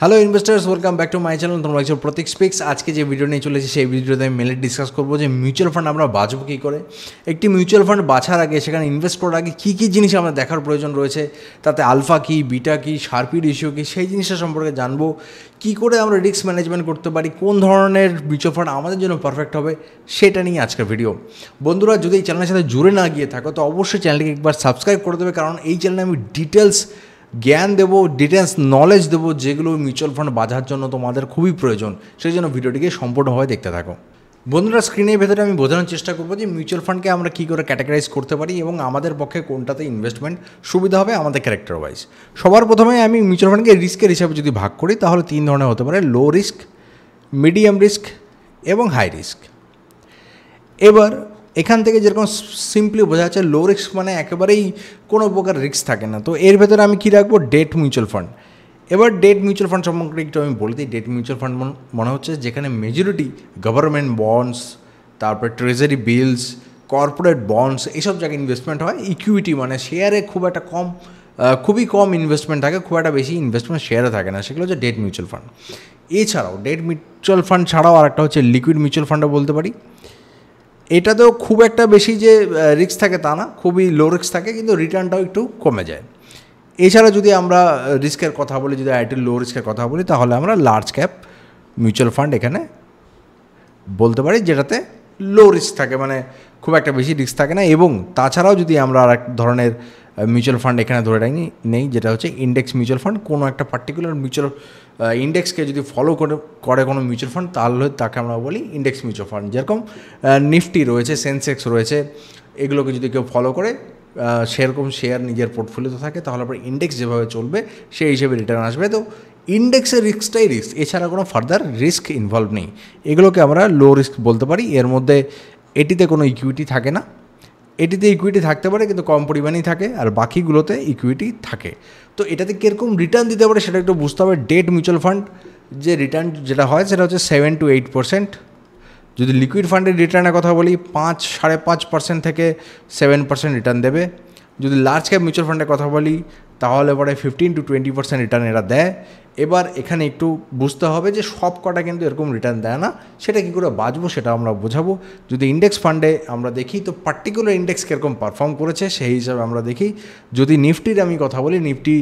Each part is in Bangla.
Hello investors, welcome back to my channel. তোমরা দেখছো প্রতীক স্পিক্স। আজকে যে ভিডিও নিয়ে চলেছি সেই ভিডিওতে আমি মেনলি ডিসকাস করবো যে মিউচুয়াল ফান্ড আমরা বাঁচবো কী করে, একটি মিউচুয়াল ফান্ড বাছার আগে সেখানে ইনভেস্ট করার আগে কী কী জিনিস আমরা দেখার প্রয়োজন রয়েছে, তাতে আলফা কী, বিটা কী, শার্পি রেশিও কী, সেই জিনিসটা সম্পর্কে জানবো। কী করে আমরা রিস্ক ম্যানেজমেন্ট করতে পারি, কোন ধরনের মিউচুয়াল ফান্ড আমাদের জন্য পারফেক্ট হবে, সেটা নিয়ে আজকের ভিডিও। বন্ধুরা, যদি এই চ্যানেলের সাথে জুড়ে না গিয়ে থাকো তো অবশ্যই চ্যানেলটিকে একবার সাবস্ক্রাইব করে দেবে, কারণ এই চ্যানেলে আমি ডিটেলস জ্ঞান দেবো, ডিটেলস নলেজ দেবো, যেগুলো মিউচুয়াল ফান্ড বাঁচার জন্য তোমাদের খুবই প্রয়োজন। সেই জন্য ভিডিওটিকে সম্পূর্ণভাবে দেখতে থাকো। বন্ধুরা, স্ক্রিনের ভেতরে আমি বোঝানোর চেষ্টা করবো যে মিউচুয়াল ফান্ডকে আমরা কী করে ক্যাটাগরাইজ করতে পারি এবং আমাদের পক্ষে কোনটাতে ইনভেস্টমেন্ট সুবিধা হবে আমাদের ক্যারেক্টার ওয়াইজ। সবার প্রথমে আমি মিউচুয়াল ফান্ডকে রিস্কের হিসাবে যদি ভাগ করি তাহলে তিন ধরনের হতে পারে: লো রিস্ক, মিডিয়াম রিস্ক এবং হাই রিস্ক। এবার এখান থেকে যেরকম সিম্পলি বোঝা যাচ্ছে, লো রিস্ক মানে একেবারেই কোনো প্রকার রিস্ক থাকে না। তো এর ভেতরে আমি কী রাখবো? Date mutual fund. এবার ডেট মিউচুয়াল ফান্ড সম্পর্কে একটু আমি বলে দিই। ডেট মিউচুয়াল ফান্ড মনে হচ্ছে যেখানে মেজরিটি গভর্নমেন্ট বন্ডস, তারপরে ট্রেজারি বিলস, কর্পোরেট বন্ডস, এইসব জায়গায় ইনভেস্টমেন্ট হয়। ইকুইটি মানে শেয়ারে খুবই কম ইনভেস্টমেন্ট থাকে, খুব একটা বেশি ইনভেস্টমেন্ট শেয়ারে থাকে না, সেগুলো হচ্ছে ডেট মিউচুয়াল ফান্ড। এছাড়াও ডেট মিউচুয়াল ফান্ড ছাড়াও আরেকটা হচ্ছে লিকুইড মিউচুয়াল ফান্ডও বলতে পারি। এটাতেও খুব একটা বেশি যে রিস্ক থাকে তা না, খুবই লো রিস্ক থাকে, কিন্তু রিটার্নটাও একটু কমে যায়। এছাড়া যদি আমরা রিস্কের কথা বলি, যদি আইটি লো রিস্কের কথা বলি, তাহলে আমরা লার্জ ক্যাপ মিউচুয়াল ফান্ড এখানে বলতে পারি, যেটাতে লো রিস্ক থাকে, মানে খুব একটা বেশি রিস্ক থাকে না। এবং তাছাড়াও যদি আমরা আর এক ধরনের মিউচুয়াল ফান্ড এখানে ধরে নেই, যেটা হচ্ছে ইন্ডেক্স মিউচুয়াল ফান্ড। কোনো একটা পার্টিকুলার মিউচুয়াল ইন্ডেক্সকে যদি ফলো করে কোনো মিউচুয়াল ফান্ড, তাহলে তাকে আমরা বলি ইন্ডেক্স মিউচুয়াল ফান্ড। যেরকম নিফটি রয়েছে, সেন্সেক্স রয়েছে, এগুলোকে যদি কেউ ফলো করে সেরকম শেয়ার নিজের পোর্টফোলিওতে থাকে, তাহলে পরে ইন্ডেক্স যেভাবে চলবে সেই হিসেবে রিটার্ন আসবে। তো ইন্ডেক্সের রিস্কটাই রিস্ক, এছাড়া কোনো ফার্দার রিস্ক ইনভলভ নেই। এগুলোকে আমরা লো রিস্ক বলতে পারি। এর মধ্যে এটিতে কোনো ইকুইটি থাকে না। এটিতে ইকুইটি থাকতে পারে কিন্তু কম পরিমাণেই থাকে, আর বাকিগুলোতে ইকুইটি থাকে। তো এটাতে কীরকম রিটার্ন দিতে পারে সেটা একটু বুঝতে হবে। ডেট মিউচুয়াল ফান্ড যে রিটার্ন যেটা হয় সেটা হচ্ছে 7 to 8%। যদি লিকুইড ফান্ডের রিটার্নের কথা বলি, 5-5.5% থেকে 7% রিটার্ন দেবে। যদি লার্জ ক্যাপ মিউচুয়াল ফান্ডের কথা বলি তাহলে পরে 15 to 20% রিটার্ন এরা দেয়। এবার এখানে একটু বুঝতে হবে যে সব কটা কিন্তু এরকম রিটার্ন দেয় না। সেটা কী করে বাঁচবো সেটা আমরা বোঝাবো। যদি ইন্ডেক্স ফান্ডে আমরা দেখি তো পার্টিকুলার ইন্ডেক্স কীরকম পারফর্ম করেছে সেই হিসাবে আমরা দেখি। যদি নিফটির আমি কথা বলি, নিফটি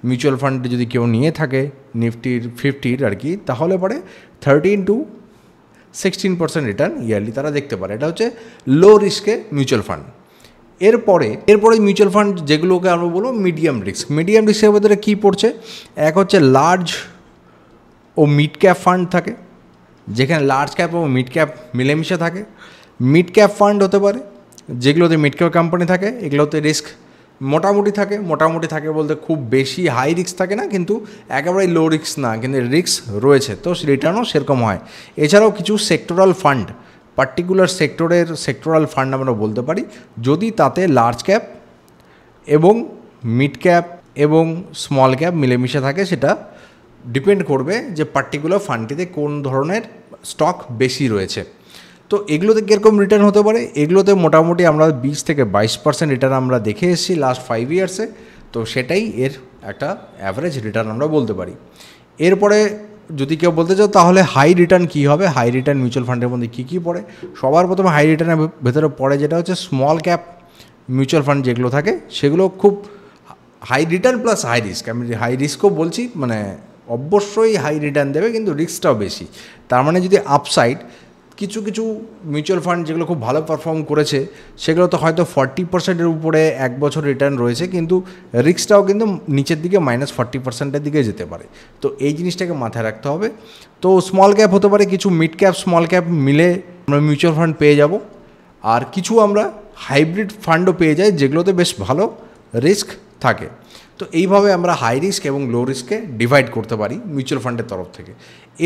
মিউচুয়াল ফান্ডে যদি কেউ নিয়ে থাকে নিফটির 50 আর কি, তাহলে পরে 13 to 16% রিটার্ন ইয়ারলি তারা দেখতে পারে। এটা হচ্ছে লো রিস্কে মিউচুয়াল ফান্ড। এরপরে মিউচুয়াল ফান্ড যেগুলোকে আমরা বলবো মিডিয়াম রিস্ক। মিডিয়াম রিস্কের ভেতরে কী পড়ছে? এক হচ্ছে লার্জ ও মিড ক্যাপ ফান্ড থাকে, যেখানে লার্জ ক্যাপ ও মিড ক্যাপ মিলেমিশে থাকে। মিড ক্যাপ ফান্ড হতে পারে যেগুলোতে মিড ক্যাপ কোম্পানি থাকে, এগুলোতে রিস্ক মোটামুটি থাকে বলতে খুব বেশি হাই রিস্ক থাকে না, কিন্তু একেবারেই লো রিস্ক না, কিন্তু রিস্ক রয়েছে, তো রিটার্নও সেরকম হয়। এছাড়াও কিছু sectoral fund, particular sectoral fund আমরা বলতে পারি, যদি তাতে লার্জ ক্যাপ এবং মিড ক্যাপ এবং স্মল ক্যাপ মিলেমিশে থাকে। সেটা ডিপেন্ড করবে যে পার্টিকুলার ফান্ডটিতে কোন ধরনের স্টক বেশি রয়েছে। তো এগুলোতে কীরকম রিটার্ন হতে পারে? এগুলোতে মোটামুটি আমরা 20 থেকে 22% রিটার্ন আমরা দেখে এসেছি লাস্ট 5 ইয়ার্সে। তো সেটাই এর একটা অ্যাভারেজ রিটার্ন আমরা বলতে পারি। এরপরে যদি কেউ বলতে চাও তাহলে হাই রিটার্ন কী হবে, হাই রিটার্ন মিউচুয়াল ফান্ডের মধ্যে কী পড়ে? সবার প্রথমে হাই রিটার্নের ভেতরে পড়ে যেটা হচ্ছে স্মল ক্যাপ মিউচুয়াল ফান্ড যেগুলো থাকে, সেগুলো খুব high return plus high risk. আমি হাই রিস্কও বলছি, মানে অবশ্যই হাই রিটার্ন দেবে কিন্তু রিস্কটাও বেশি। তার মানে যদি আপসাইড কিছু মিউচুয়াল ফান্ড যেগুলো খুব ভালো পারফর্ম করেছে সেগুলো তো হয়তো 40%-এর উপরে এক বছর রিটার্ন রয়েছে, কিন্তু রিস্কটাও কিন্তু নিচের দিকে -40%-এর দিকে যেতে পারে। তো এই জিনিসটাকে মাথায় রাখতে হবে। তো স্মল ক্যাপ হতে পারে, কিছু মিড ক্যাপ স্মল ক্যাপ মিলে আমরা মিউচুয়াল ফান্ড পেয়ে যাব। আর কিছু আমরা হাইব্রিড ফান্ডও পেয়ে যাই যেগুলোতে বেশ ভালো রিস্ক থাকে। তো এইভাবে আমরা হাই রিস্ক এবং লো রিস্কে ডিভাইড করতে পারি মিউচুয়াল ফান্ডের তরফ থেকে।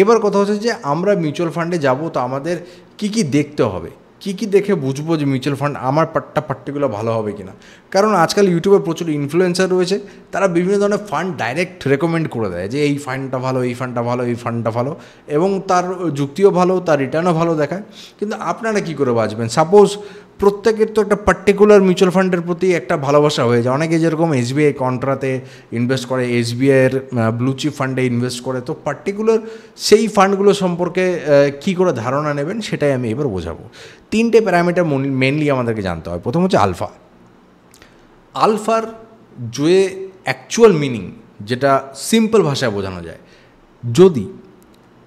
এবার কথা হচ্ছে যে আমরা মিউচুয়াল ফান্ডে যাব, তো আমাদের কী দেখতে হবে, কী দেখে বুঝবো যে মিউচুয়াল ফান্ড আমার পার্টিকুলার ভালো হবে কিনা। কারণ আজকাল ইউটিউবে প্রচুর ইনফ্লুয়েন্সার রয়েছে, তারা বিভিন্ন ধরনের ফান্ড ডাইরেক্ট রেকমেন্ড করে দেয় যে এই ফান্ডটা ভালো, এই ফান্ডটা ভালো, এই ফান্ডটা ভালো, এবং তার যুক্তিও ভালো, তার রিটার্নও ভালো দেখায়। কিন্তু আপনারা কী করে বাঁচবেন? সাপোজ প্রত্যেকের তো একটা পার্টিকুলার মিউচুয়াল ফান্ডের প্রতি একটা ভালোবাসা হয়ে যায়। অনেকে যেরকম এসবিআই কন্ট্রাতে ইনভেস্ট করে, এসবিআইয়ের ব্লু চিপ ফান্ডে ইনভেস্ট করে, তো পার্টিকুলার সেই ফান্ডগুলো সম্পর্কে কী করে ধারণা নেবেন সেটাই আমি এবার বোঝাবো। 3টে প্যারামিটার মেনলি আমাদেরকে জানতে হয়। প্রথম হচ্ছে আলফা। আলফার যে অ্যাকচুয়াল মিনিং, যেটা সিম্পল ভাষায় বোঝানো যায়, যদি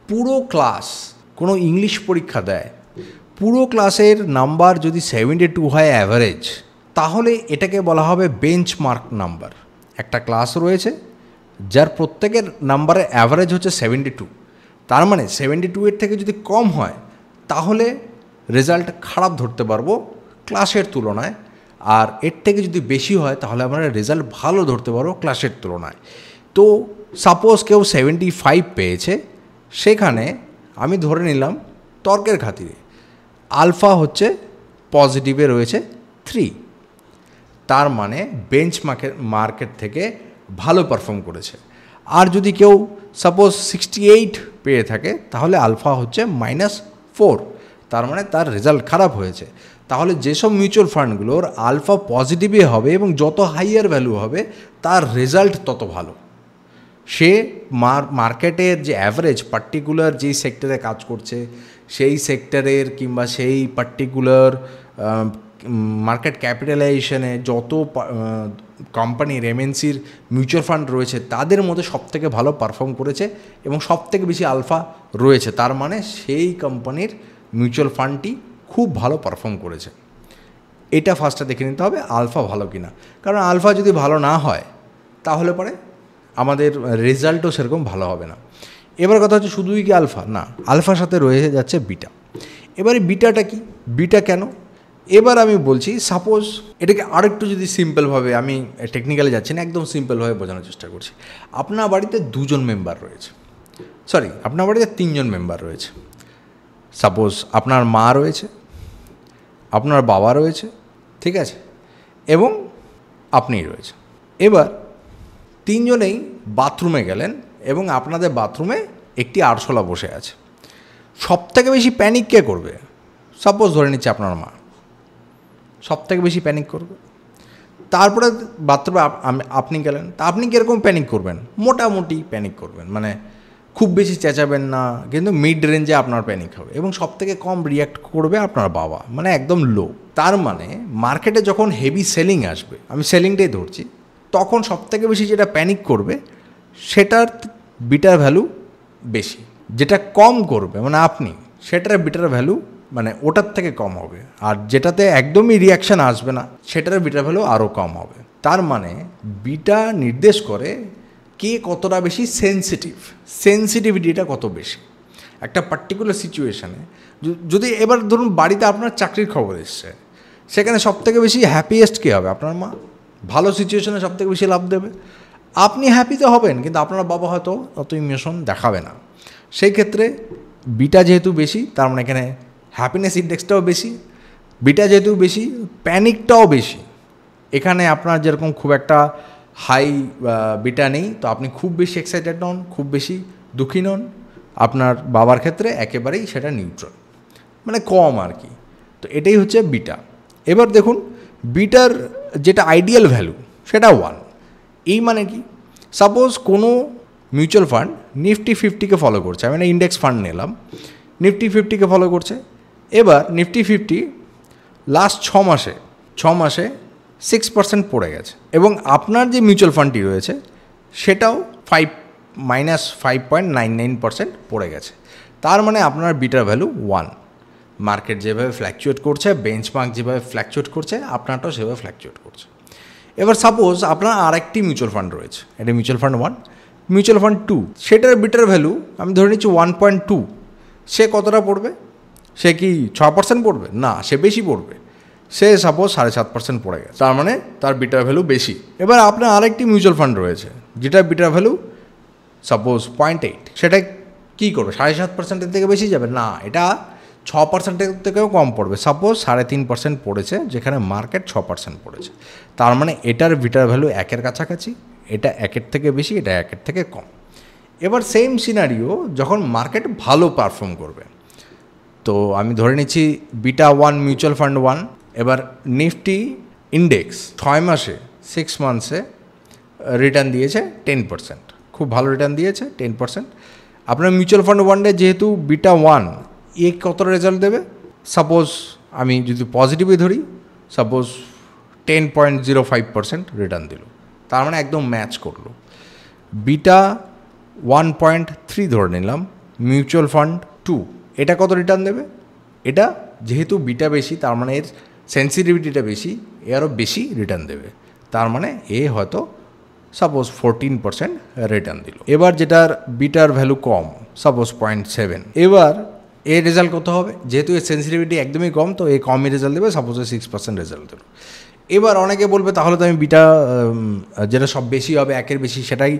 পুরো ক্লাস কোনো ইংলিশ পরীক্ষা দেয়, পুরো ক্লাসের নাম্বার যদি 72 হয় অ্যাভারেজ, তাহলে এটাকে বলা হবে বেঞ্চমার্ক নাম্বার। একটা ক্লাস রয়েছে যার প্রত্যেকের নাম্বারের অ্যাভারেজ হচ্ছে 72, তার মানে 72-এর থেকে যদি কম হয় তাহলে রেজাল্ট খারাপ ধরতে পারবো ক্লাসের তুলনায়, আর এর থেকে যদি বেশি হয় তাহলে আমরা রেজাল্ট ভালো ধরতে পারবো ক্লাসের তুলনায়। তো সাপোজ কেউ 75 পেয়েছে, সেখানে আমি ধরে নিলাম তর্কের খাতিরে আলফা হচ্ছে পজিটিভে রয়েছে 3, তার মানে বেঞ্চ মার্কেট থেকে ভালো পারফর্ম করেছে। আর যদি কেউ সাপোজ 68 পেয়ে থাকে তাহলে আলফা হচ্ছে -4, তার মানে তার রেজাল্ট খারাপ হয়েছে। তাহলে যেসব মিউচুয়াল ফান্ডগুলোর আলফা পজিটিভে হবে এবং যত হাইয়ার ভ্যালু হবে তার রেজাল্ট তত ভালো। সে মার্কেটের যে অ্যাভারেজ পার্টিকুলার যেই সেক্টরে কাজ করছে সেই সেক্টরের কিংবা সেই পার্টিকুলার মার্কেট ক্যাপিটালাইজেশনে যত কোম্পানির এমএনসির মিউচুয়াল ফান্ড রয়েছে তাদের মধ্যে সবথেকে ভালো পারফর্ম করেছে এবং সবথেকে বেশি আলফা রয়েছে, তার মানে সেই কোম্পানির মিউচুয়াল ফান্ডটি খুব ভালো পারফর্ম করেছে। এটা ফার্স্টে দেখে নিতে হবে আলফা ভালো কিনা, কারণ আলফা যদি ভালো না হয় তাহলে পরে আমাদের রেজাল্টও সেরকম ভালো হবে না। এবার কথা হচ্ছে শুধুই কি আলফা? না, আলফার সাথে রয়ে যাচ্ছে বিটা। এবারে বিটাটা কি, বিটা কেন, এবার আমি বলছি। সাপোজ এটাকে আরেকটু যদি সিম্পলভাবে, আমি টেকনিক্যালি যাচ্ছি না, একদম সিম্পলভাবে বোঝানোর চেষ্টা করছি। আপনার বাড়িতে 2 জন মেম্বার রয়েছে, আপনার বাড়িতে 3 জন মেম্বার রয়েছে। সাপোজ আপনার মা রয়েছে, আপনার বাবা রয়েছে, ঠিক আছে, এবং আপনি রয়েছে। এবার 3 জনেই বাথরুমে গেলেন এবং আপনাদের বাথরুমে একটি আরশোলা বসে আছে। সবথেকে বেশি প্যানিক কে করবে? সাপোজ ধরে নিচ্ছে আপনার মা সবথেকে বেশি প্যানিক করবে। তারপরে বাথরুমে আপনি গেলেন, তা আপনি কীরকম প্যানিক করবেন? মোটামুটি প্যানিক করবেন, মানে খুব বেশি চেঁচাবেন না, কিন্তু মিড রেঞ্জে আপনার প্যানিক হবে। এবং সবথেকে কম রিয়্যাক্ট করবে আপনার বাবা, মানে একদম লো। তার মানে মার্কেটে যখন হেভি সেলিং আসবে, আমি সেলিংটাই ধরছি, তখন সবথেকে বেশি যেটা প্যানিক করবে সেটার বিটার ভ্যালু বেশি। যেটা কম করবে মানে আপনি, সেটার বিটার ভ্যালু মানে ওটার থেকে কম হবে। আর যেটাতে একদমই রিয়াকশান আসবে না সেটার বিটার ভ্যালু আরও কম হবে। তার মানে বিটা নির্দেশ করে কে কতটা বেশি সেন্সিটিভিটিটা কত বেশি একটা পার্টিকুলার সিচুয়েশানে। যদি এবার ধরুন বাড়িতে আপনার চাকরির খবর এসছে, সেখানে সবথেকে বেশি হ্যাপিয়েস্ট কে হবে? আপনার মা। ভালো সিচুয়েশনে সবথেকে বেশি লাভ দেবে। আপনি হ্যাপি তো হবেন, কিন্তু আপনার বাবা হয়তো অত ইমোশন দেখাবে না। সেই ক্ষেত্রে বিটা যেহেতু বেশি, তার মানে এখানে হ্যাপিনেস ইন্ডেক্সটাও বেশি। বিটা যেহেতু বেশি, প্যানিকটাও বেশি। এখানে আপনার যেরকম খুব একটা হাই বিটা নেই, তো আপনি খুব বেশি এক্সাইটেড নন, খুব বেশি দুঃখী নন। আপনার বাবার ক্ষেত্রে একেবারেই সেটা নিউট্রাল, মানে কম আর কি। তো এটাই হচ্ছে বিটা। এবার দেখুন বিটার যেটা আইডিয়াল ভ্যালু সেটা 1। এই মানে কি, সাপোজ কোনো মিউচুয়াল ফান্ড নিফটি 50-কে ফলো করছে, আমি ইন্ডেক্স ফান্ড নিলাম, নিফটি 50-কে ফলো করছে। এবার নিফটি 50 লাস্ট 6 মাসে 6% পড়ে গেছে, এবং আপনার যে মিউচুয়াল ফান্ডটি রয়েছে সেটাও -5.99% পড়ে গেছে। তার মানে আপনার বিটার ভ্যালু 1। মার্কেট যেভাবে ফ্ল্যাকচুয়েট করছে, বেঞ্চমার্ক যেভাবে ফ্ল্যাকচুয়েট করছে, আপনারটাও সেভাবে ফ্ল্যাকচুয়েট করছে। এবার সাপোজ আপনার আরেকটি মিউচুয়াল ফান্ড রয়েছে, এটা মিউচুয়াল ফান্ড 1, মিউচুয়াল ফান্ড 2, সেটার বিটার ভ্যালু আমি ধরে নিচ্ছি 1.2। সে কতটা পড়বে? সে কি 6% পড়বে? না, সে বেশি পড়বে। সে সাপোজ 7.5% পড়ে গেছে, তার মানে তার বিটার ভ্যালু বেশি। এবার আপনার আরেকটি মিউচুয়াল ফান্ড রয়েছে যেটার বিটার ভ্যালু সাপোজ 0.8, সেটা কী করবে? 7.5%-এর থেকে বেশি যাবে? না, এটা 6%-এর থেকেও কম পড়বে। সাপোজ 3.5% পড়েছে, যেখানে মার্কেট 6% পড়েছে। তার মানে এটার বিটার ভ্যালু 1-এর কাছাকাছি, এটা 1-এর থেকে বেশি, এটা 1-এর থেকে কম। এবার সেম সিনারিও যখন মার্কেট ভালো পারফর্ম করবে, তো আমি ধরে নিচ্ছি বিটা 1 মিউচুয়াল ফান্ড 1, এবার নিফটি ইন্ডেক্স 6 মাসে 6 মান্থসে রিটার্ন দিয়েছে 10%, খুব ভালো রিটার্ন দিয়েছে 10%। আপনার মিউচুয়াল ফান্ড ওয়ান ডে যেহেতু বিটা 1 এ কত রেজাল্ট দেবে, সাপোজ আমি যদি পজিটিভই ধরি, সাপোজ 10.05% রিটার্ন দিল, তার মানে একদম ম্যাচ করলো। বিটা 1.3 ধরে নিলাম, মিউচুয়াল ফান্ড 2 এটা কত রিটার্ন দেবে, এটা যেহেতু বিটা বেশি তার মানে এর সেন্সিটিভিটিটা বেশি, এ আরও বেশি রিটার্ন দেবে, তার মানে এ হয়তো সাপোজ 14% রিটার্ন দিল। এবার যেটার বিটার ভ্যালু কম, সাপোজ 0.7, এবার এর রেজাল্ট কত হবে, যেহেতু এর সেন্সিটিভিটি একদমই কম তো এ কমই রেজাল্ট দেবে, সাপোজ 6% রেজাল্ট দেবে। এবার অনেকে বলবে তাহলে তো আমি বিটা যেটা সব বেশি হবে, 1-এর বেশি, সেটাই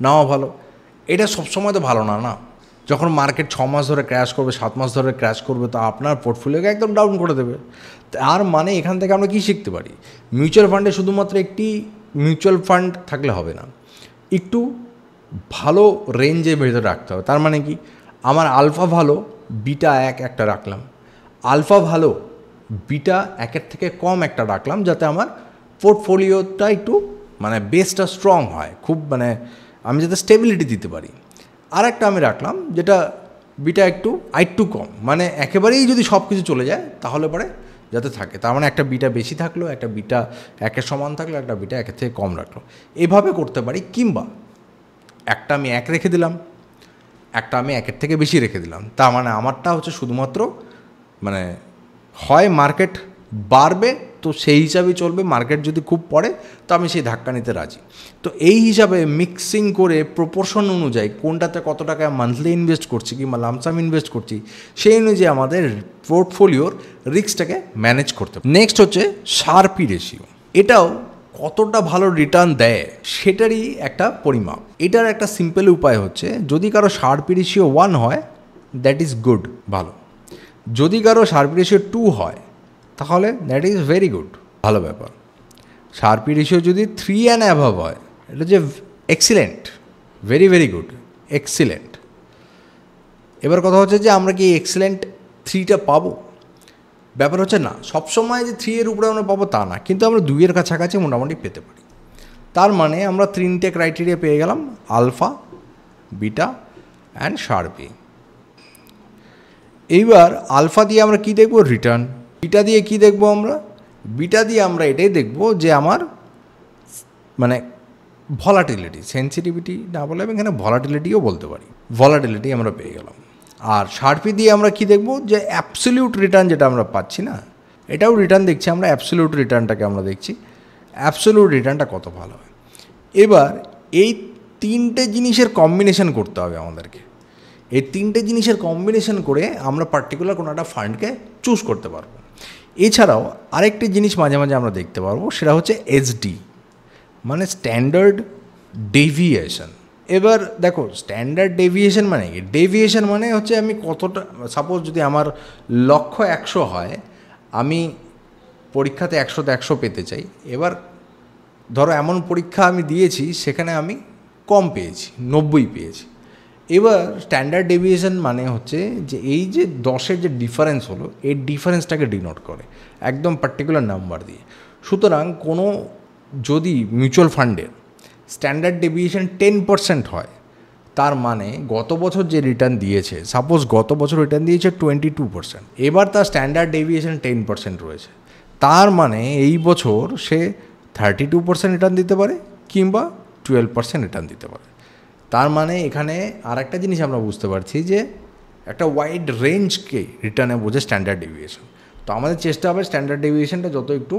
নেওয়া ভালো। এটা সবসময় তো ভালো না, না। যখন মার্কেট 6 মাস ধরে ক্র্যাশ করবে, 7 মাস ধরে ক্র্যাশ করবে, তো আপনার পোর্টফোলিওকে একদম ডাউন করে দেবে। তার মানে এখান থেকে আমরা কী শিখতে পারি, মিউচুয়াল ফান্ডে শুধুমাত্র একটি মিউচুয়াল ফান্ড থাকলে হবে না, একটু ভালো রেঞ্জের ভেতরে রাখতে হবে। তার মানে কি, আমার আলফা ভালো, বিটা 1 একটা রাখলাম, আলফা ভালো, বিটা 1-এর থেকে কম একটা রাখলাম, যাতে আমার পোর্টফোলিওটা একটু মানে বেসটা স্ট্রং হয়, খুব মানে আমি যাতে স্টেবিলিটি দিতে পারি। আর একটা আমি রাখলাম যেটা বিটা একটু কম, মানে একেবারেই যদি সব কিছু চলে যায় তাহলে পরে যাতে থাকে, তার মানে একটা বিটা বেশি থাকলো, একটা বিটা 1-এর সমান থাকলো, একটা বিটা 1-এর থেকে কম রাখলো, এভাবে করতে পারি। কিংবা একটা আমি 1 রেখে দিলাম, একটা আমি 1-এর থেকে বেশি রেখে দিলাম, তার মানে আমারটা হচ্ছে শুধুমাত্র মানে হয় মার্কেট বাড়বে তো সেই হিসাবেই চলবে, মার্কেট যদি খুব পড়ে তো আমি সেই ধাক্কা নিতে রাজি। তো এই হিসাবে মিক্সিং করে প্রপোর্শন অনুযায়ী কোনটাতে কত টাকা মান্থলি ইনভেস্ট করছি কিংবা লামসাম ইনভেস্ট করছি, সেই অনুযায়ী আমাদের পোর্টফোলিওর রিস্কটাকে ম্যানেজ করতে হবে। নেক্সট হচ্ছে শার্পি রেশিও। এটাও কতটা ভালো রিটার্ন দেয় সেটারই একটা পরিমাপ। এটার একটা সিম্পল উপায় হচ্ছে, যদি কারো শার্পি রেশিও 1 হয় দ্যাট ইজ গুড, ভালো। যদি কারো শার্পি রেশিও 2 হয় তাহলে দ্যাট ইজ ভেরি গুড, ভালো ব্যাপার। শার্পি রেশিও যদি 3 অ্যান্ড অ্যাভাব হয়, এটা যে excellent, very very good, excellent. এবার কথা হচ্ছে যে আমরা কি এক্সিলেন্ট 3টা পাবো, ব্যাপার হচ্ছে না সবসময় যে 3-এর উপরে আমরা পাবো তা না, কিন্তু আমরা 2-এর কাছাকাছি মোটামুটি পেতে পারি। তার মানে আমরা 3টে ক্রাইটেরিয়া পেয়ে গেলাম, আলফা, বিটা অ্যান্ড শার্পি। এইবার আলফা দিয়ে আমরা কি দেখব, রিটার্ন। বিটা দিয়ে কি দেখব আমরা, বিটা দিয়ে আমরা এটাই দেখব যে আমার মানে ভলাটিলিটি, সেন্সিটিভিটি না বলে আমি এখানে ভলাটিলিটিও বলতে পারি, ভলাটিলিটি আমরা পেয়ে গেলাম। আর শার্পি দিয়ে আমরা কি দেখব, যে অ্যাবসলিউট রিটার্ন যেটা আমরা পাচ্ছি না, এটাও রিটার্ন দেখছি আমরা, অ্যাবসলিউট রিটার্নটাকে আমরা দেখছি, অ্যাবসলিউট রিটার্নটা কত ভালো হয়। এবার এই 3টে জিনিসের কম্বিনেশন করতে হবে আমাদেরকে। এই 3টে জিনিসের কম্বিনেশন করে আমরা পার্টিকুলার কোনো একটা ফান্ডকে চুজ করতে পারবো। এছাড়াও আরেকটি জিনিস মাঝে মাঝে আমরা দেখতে পারবো, সেটা হচ্ছে এসডি, মানে স্ট্যান্ডার্ড ডেভিয়েশন। এবার দেখো স্ট্যান্ডার্ড ডেভিয়েশন মানে কি, ডেভিয়েশন মানে হচ্ছে আমি কতটা, সাপোজ যদি আমার লক্ষ্য 100 হয়, আমি পরীক্ষাতে 100তে 100 পেতে চাই। এবার ধরো এমন পরীক্ষা আমি দিয়েছি সেখানে আমি কম পেয়েছি, 90 পেয়েছি। এবার স্ট্যান্ডার্ড ডেভিয়েশন মানে হচ্ছে যে এই যে 10-এর যে ডিফারেন্স হলো, এই ডিফারেন্সটাকে ডিনোট করে একদম পার্টিকুলার নাম্বার দিয়ে। সুতরাং কোনো যদি মিউচুয়াল ফান্ডের স্ট্যান্ডার্ড ডেভিয়েশন 10% হয়, তার মানে গত বছর যে রিটার্ন দিয়েছে, সাপোজ গত বছর রিটার্ন দিয়েছে 22%, এবার তার স্ট্যান্ডার্ড ডেভিয়েশন 10% রয়েছে, তার মানে এই বছর সে 32% রিটার্ন দিতে পারে কিংবা 12% রিটার্ন দিতে পারে। তার মানে এখানে আর একটা জিনিস আমরা বুঝতে পারছি যে একটা ওয়াইড রেঞ্জকে রিটার্নে বোঝে স্ট্যান্ডার্ড ডেভিয়েশন। তো আমাদের চেষ্টা হবে স্ট্যান্ডার্ড ডেভিয়েশনটা যত একটু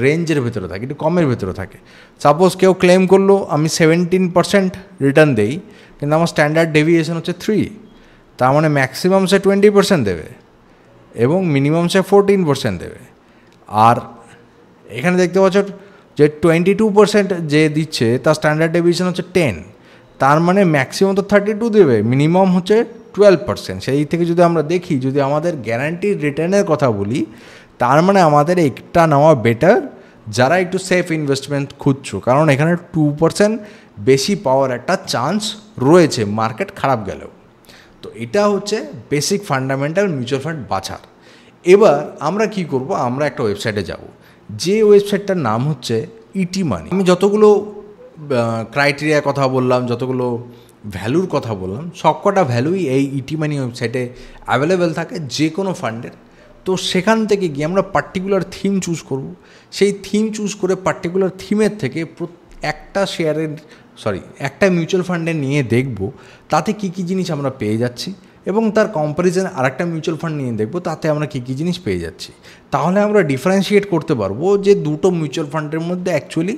রেঞ্জের ভেতরে থাকে, একটু কমের ভেতরে থাকে। সাপোজ কেউ ক্লেম করলো আমি 17% রিটার্ন দেই, কিন্তু আমার স্ট্যান্ডার্ড ডেভিয়েশন হচ্ছে 3, তার মানে ম্যাক্সিমাম সে 20% দেবে এবং মিনিমাম সে 14% দেবে। আর এখানে দেখতে পাচ্ছ যে 22% যে দিচ্ছে তার স্ট্যান্ডার্ড ডেভিয়েশন হচ্ছে 10, তার মানে ম্যাক্সিমাম তো 32 দেবে, মিনিমাম হচ্ছে 12%। সেই থেকে যদি আমরা দেখি, যদি আমাদের গ্যারান্টিড রিটার্নের কথা বলি, তার মানে আমাদের একটা নেওয়া বেটার যারা একটু সেফ ইনভেস্টমেন্ট খুঁজছো, কারণ এখানে 2% বেশি পাওয়ার একটা চান্স রয়েছে মার্কেট খারাপ গেলেও। তো এটা হচ্ছে বেসিক ফান্ডামেন্টাল মিউচুয়াল ফান্ড বাছার। এবার আমরা কি করব, আমরা একটা ওয়েবসাইটে যাব, যে ওয়েবসাইটটার নাম হচ্ছে ইটি মানি। আমি যতগুলো ক্রাইটেরিয়ার কথা বললাম, যতগুলো ভ্যালুর কথা বললাম, সবকটা ভ্যালুই এই ইটি মানি ওয়েবসাইটে অ্যাভেলেবেল থাকে যে কোনো ফান্ডের। তো সেখান থেকে গিয়ে আমরা পার্টিকুলার থিম চুজ করব, সেই থিম চুজ করে পার্টিকুলার থিমের থেকে একটা মিউচুয়াল ফান্ডে নিয়ে দেখব তাতে কী কী জিনিস আমরা পেয়ে যাচ্ছি, এবং তার কম্প্যারিজন আরেকটা মিউচুয়াল ফান্ড নিয়ে দেখব তাতে আমরা কী কী জিনিস পেয়ে যাচ্ছি। তাহলে আমরা ডিফারেন্সিয়েট করতে পারবো যে দুটো মিউচুয়াল ফান্ডের মধ্যে অ্যাকচুয়ালি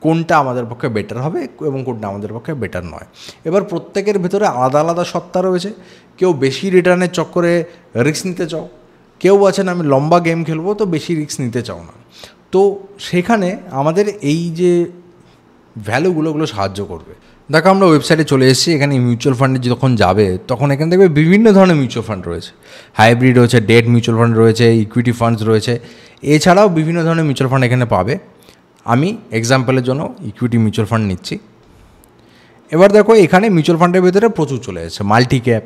কোনটা আমাদের পক্ষে বেটার হবে এবং কোনটা আমাদের পক্ষে বেটার নয়। এবার প্রত্যেকের ভেতরে আলাদা আলাদা সত্তা রয়েছে। কেউ বেশি রিটার্নের চক্করে রিস্ক নিতে চাও, কেউ আছেন আমি লম্বা গেম খেলবো তো বেশি রিস্ক নিতে চাও না। তো সেখানে আমাদের এই যে ভ্যালুগুলো সাহায্য করবে। দেখো আমরা ওয়েবসাইটে চলে এসেছি, এখানে মিউচুয়াল ফান্ডে যখন যাবে তখন এখানে দেখবে বিভিন্ন ধরনের মিউচুয়াল ফান্ড রয়েছে, হাইব্রিড রয়েছে, ডেট মিউচুয়াল ফান্ড রয়েছে, ইকুইটি ফান্ডস রয়েছে, এছাড়াও বিভিন্ন ধরনের মিউচুয়াল ফান্ড এখানে পাবে। আমি এক্সাম্পলের জন্য ইকুইটি মিউচুয়াল ফান্ড নিচ্ছি। এবার দেখো এখানে মিউচুয়াল ফান্ডের ভিতরে প্রচুর চলে এসেছে মাল্টি ক্যাপ।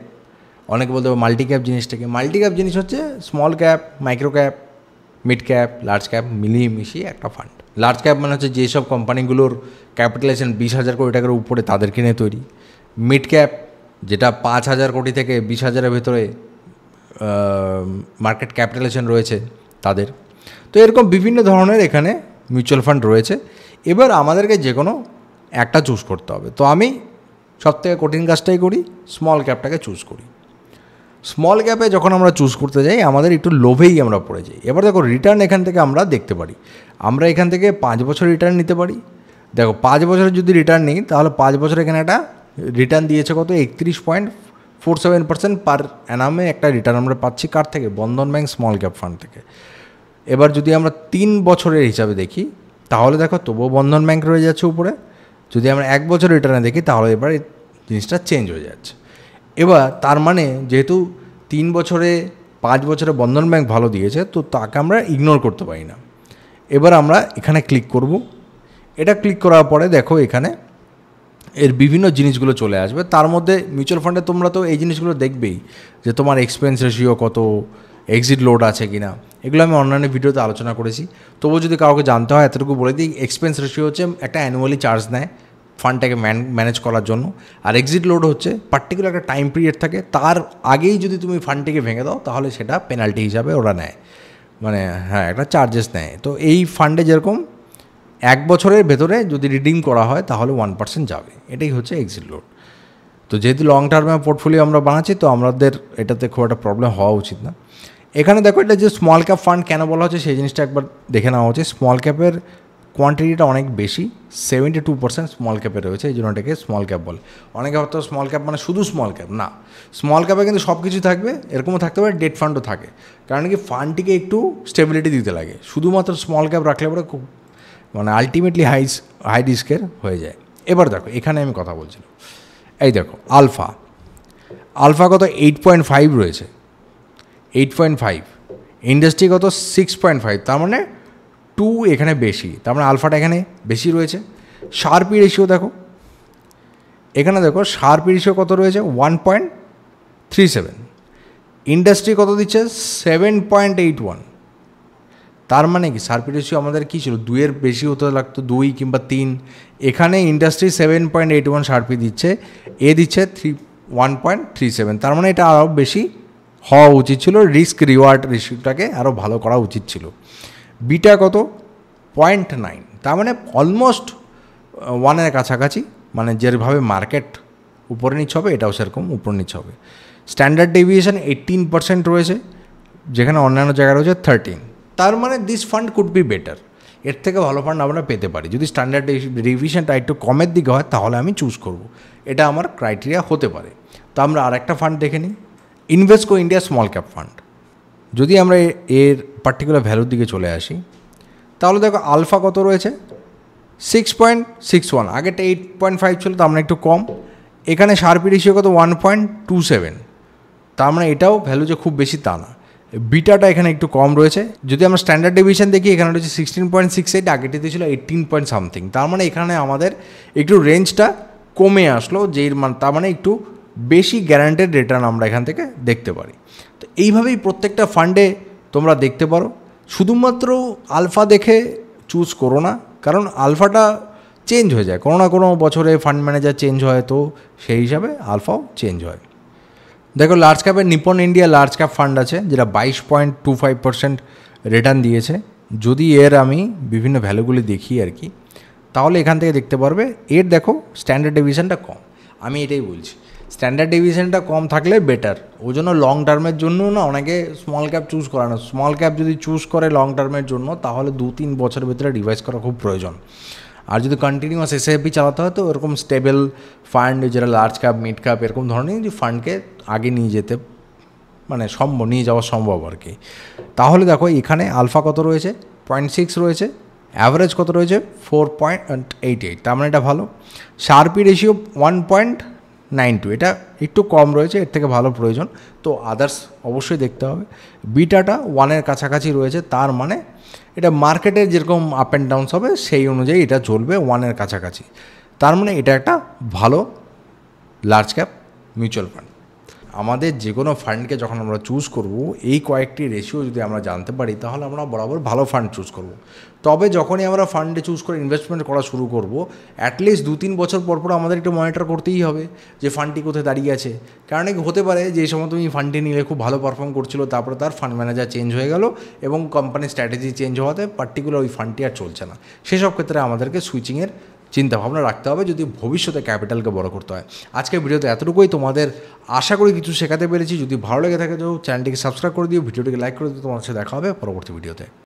অনেকে বলতে হবে মাল্টি ক্যাপ জিনিসটাকে। মাল্টি ক্যাপ জিনিস হচ্ছে small cap, micro cap, mid cap, large cap মিলিয়ে মিশিয়ে একটা ফান্ড। লার্জ ক্যাপ মানে হচ্ছে যেসব কোম্পানিগুলোর ক্যাপিটালাইজেশন 20,000 কোটি টাকার উপরে তাদেরকে নিয়ে তৈরি। মিড ক্যাপ যেটা 5,000 কোটি থেকে 20,000-এর ভেতরে মার্কেট ক্যাপিটালাইজেশন রয়েছে তাদের। তো এরকম বিভিন্ন ধরনের এখানে মিউচুয়াল ফান্ড রয়েছে। এবার আমাদেরকে যে কোনো একটা চুজ করতে হবে। তো আমি সবথেকে কঠিন কাজটাই করি, স্মল ক্যাপটাকে চুজ করি। স্মল ক্যাপে যখন আমরা চুজ করতে যাই আমাদের একটু লোভেই আমরা পড়ে যাই। এবার দেখো রিটার্ন এখান থেকে আমরা দেখতে পারি, আমরা এখান থেকে 5 বছর রিটার্ন নিতে পারি। দেখো 5 বছরের যদি রিটার্ন নিই তাহলে 5 বছর এখানে একটা রিটার্ন দিয়েছে কত, 31.47% পার অ্যানামে একটা রিটার্ন আমরা পাচ্ছি। কার থেকে? বন্ধন ব্যাংক স্মল ক্যাপ ফান্ড থেকে। এবার যদি আমরা 3 বছরের হিসাবে দেখি তাহলে দেখো তবুও বন্ধন ব্যাংক রয়ে যাচ্ছে উপরে। যদি আমরা 1 বছর রিটার্নে দেখি তাহলে এবার এই জিনিসটা চেঞ্জ হয়ে যাচ্ছে। এবার তার মানে যেহেতু 3 বছরে 5 বছরে বন্ধন ব্যাংক ভালো দিয়েছে তো তাকে আমরা ইগনোর করতে পারি না। এবার আমরা এখানে ক্লিক করব। এটা ক্লিক করার পরে দেখো এখানে এর বিভিন্ন জিনিসগুলো চলে আসবে। তার মধ্যে মিউচুয়াল ফান্ডে তোমরা তো এই জিনিসগুলো দেখবেই যে তোমার এক্সপেন্স রেশিও কত, এক্সিট লোড আছে কি না, এগুলো আমি অন্যান্য ভিডিওতে আলোচনা করেছি। তবুও যদি কাউকে জানতে হয় এতটুকু বলে দিই, এক্সপেন্স রেশিও হচ্ছে একটা অ্যানুয়ালি চার্জ নেয় ফান্ডটাকে ম্যানেজ করার জন্য, আর এক্সিট লোড হচ্ছে পার্টিকুলার একটা টাইম পিরিয়ড থাকে, তার আগেই যদি তুমি ফান্ডটিকে ভেঙে দাও তাহলে সেটা পেনাল্টি হিসাবে ওরা নেয়, মানে হ্যাঁ একটা চার্জেস নেয়। তো এই ফান্ডে যেরকম 1 বছরের ভেতরে যদি রিডিম করা হয় তাহলে 1% যাবে, এটাই হচ্ছে এক্সিট লোড। তো যেহেতু লং টার্মে পোর্টফোলিও আমরা বানাচ্ছি তো আমাদের এটাতে খুব একটা প্রবলেম হওয়া উচিত না। এখানে দেখো এটা যে স্মল ক্যাপ ফান্ড কেন বলা হচ্ছে সেই জিনিসটা একবার দেখে নেওয়া উচিত। স্মল ক্যাপের কোয়ান্টিটিটা অনেক বেশি, 72% স্মল ক্যাপে রয়েছে, এই জন্য এটাকে স্মল ক্যাপ বলে। অনেকে হয়তো স্মল ক্যাপ মানে শুধু স্মল ক্যাপ না, স্মল ক্যাপে কিন্তু সব কিছু থাকবে, এরকমও থাকতে পারে ডেট ফান্ডও থাকে, কারণ কি ফান্ডটিকে একটু স্টেবিলিটি দিতে লাগে। শুধুমাত্র স্মল ক্যাপ রাখলে পরে খুব মানে আলটিমেটলি হাই রিস্কের হয়ে যায়। এবার দেখো এখানে আমি কথা বলছিলাম, এই দেখো আলফা কত 8.5 রয়েছে, 8.5, ইন্ডাস্ট্রি কত 6.5, তার মানে 2 এখানে বেশি, তার মানে আলফাটা এখানে বেশি রয়েছে। শার্পি রেশিও দেখো এখানে, দেখো শার্পি রেশিও কত রয়েছে 1.37, ইন্ডাস্ট্রি কত দিচ্ছে 7.81, তার মানে কি শার্পি রেশিও আমাদের কী ছিল 2-এর বেশি হতে লাগতো, 2 কিংবা 3, এখানে ইন্ডাস্ট্রি 7.81 শার্পি দিচ্ছে, এ দিচ্ছে 1.37, তার মানে এটা আরও বেশি হওয়া উচিত ছিল, রিস্ক রিওয়ার্ড রেশিওটাকে আরও ভালো করা উচিত ছিল। বিটা কত 0.9, তার মানে অলমোস্ট 1-এর কাছাকাছি, মানে যেভাবে মার্কেট উপরে নিচ হবে এটাও সেরকম উপর নিচ হবে। স্ট্যান্ডার্ড ডেভিয়েশন 18% রয়েছে, যেখানে অন্যান্য জায়গায় রয়েছে 13, তার মানে this fund could be better, এর থেকে ভালো ফান্ড আমরা পেতে পারি। যদি স্ট্যান্ডার্ড ডেভিয়েশনটা একটু কমের দিকে হয় তাহলে আমি চুজ করব, এটা আমার ক্রাইটেরিয়া হতে পারে। তো আমরা আরেকটা ফান্ড দেখে নিই, ইনভেস্টকো ইন্ডিয়া স্মল ক্যাপ ফান্ড। যদি আমরা এর পার্টিকুলার ভ্যালুর দিকে চলে আসি তাহলে দেখো আলফা কত রয়েছে 6.61, আগেটা 8.5 ছিল, তার মানে একটু কম। এখানে শার্পি রেশিও কত 1.27, তার মানে এটাও ভ্যালু যে খুব বেশি তা না। বিটাটা এখানে একটু কম রয়েছে। যদি আমরা স্ট্যান্ডার্ড ডেভিয়েশন দেখি এখানে রয়েছে 16.68, আগেটিতে ছিল 18 পয়েন্ট সামথিং, তার মানে এখানে আমাদের একটু রেঞ্জটা কমে আসলো, যেই তার মানে একটু বেশি গ্যারান্টেড রিটার্ন আমরা এখান থেকে দেখতে পারি। তো এইভাবেই প্রত্যেকটা ফান্ডে তোমরা দেখতে পারো। শুধুমাত্র আলফা দেখে চুজ করো না, কারণ আলফাটা চেঞ্জ হয়ে যায়, কোনো না কোনো বছরে ফান্ড ম্যানেজার চেঞ্জ হয়, তো সেই হিসাবে আলফাও চেঞ্জ হয়। দেখো লার্জ ক্যাপের Nippon India large cap fund আছে, যেটা 22.25% রিটার্ন দিয়েছে। যদি এর আমি বিভিন্ন ভ্যালুগুলি দেখি আর কি, তাহলে এখান থেকে দেখতে পারবে এর দেখো স্ট্যান্ডার্ড ডেভিয়েশনটা কম। আমি এটাই বলছি, স্ট্যান্ডার্ড ডেভিয়েশনটা কম থাকলে বেটার। ওই জন্য লং টার্মের জন্য না অনেকে স্মল ক্যাপ চুজ করে না। স্মল ক্যাপ যদি চুজ করে লং টার্মের জন্য, তাহলে 2-3 বছরের ভিতরে রিভাইজ করা খুব প্রয়োজন। আর যদি কন্টিনিউয়াস এসআইপি চালাতে হয়, তো এরকম স্টেবল ফান্ড, যেটা লার্জ ক্যাপ, মিড ক্যাপ, এরকম ধরনের যে ফান্ডকে আগে নিয়ে যেতে নিয়ে যাওয়া সম্ভব আর কি। তাহলে দেখো এখানে আলফা কত রয়েছে, 0.6 রয়েছে, অ্যাভারেজ কত রয়েছে 4.88, তার মানে এটা ভালো। শার্পি রেশিও 1.92, এটা একটু কম রয়েছে, এর থেকে ভালো প্রয়োজন। তো আদার্স অবশ্যই দেখতে হবে। বিটাটা 1-এর কাছাকাছি রয়েছে, তার মানে এটা মার্কেটের যেরকম আপ অ্যান্ড ডাউনস হবে সেই অনুযায়ী এটা চলবে 1-এর কাছাকাছি, তার মানে এটা একটা ভালো লার্জ ক্যাপ মিউচুয়াল ফান্ড। আমাদের যে কোনো ফান্ডকে যখন আমরা চুজ করব, এই কয়েকটি রেশিও যদি আমরা জানতে পারি, তাহলে আমরা বরাবর ভালো ফান্ড চুজ করব। তবে যখনই আমরা ফান্ডে চুজ করে ইনভেস্টমেন্ট করা শুরু করব, অ্যাটলিস্ট 2-3 বছর পর আমাদের একটু মনিটর করতেই হবে যে ফান্ডটি কোথায় দাঁড়িয়ে আছে। কারণ কি হতে পারে যে এই সময় তুমি ফান্ডটি নিলে খুব ভালো পারফর্ম করছিল, তারপরে তার ফান্ড ম্যানেজার চেঞ্জ হয়ে গেল এবং কোম্পানির স্ট্র্যাটেজি চেঞ্জ হওয়াতে পার্টিকুলার ওই ফান্ডটি আর চলছে না। সেসব ক্ষেত্রে আমাদেরকে সুইচিংয়ের চিন্তাভাবনা রাখতে হবে যদি ভবিষ্যতে ক্যাপিটালকে বড় করতে হয়। আজকের ভিডিওতে এতটুকুই, তোমাদের আশা করি কিছু শেখাতে পেরেছি। যদি ভালো লেগে থাকে তো চ্যানেলটিকে সাবস্ক্রাইব করে দিও, ভিডিওটিকে লাইক করে দিও। তোমার সাথে দেখা হবে পরবর্তী ভিডিওতে।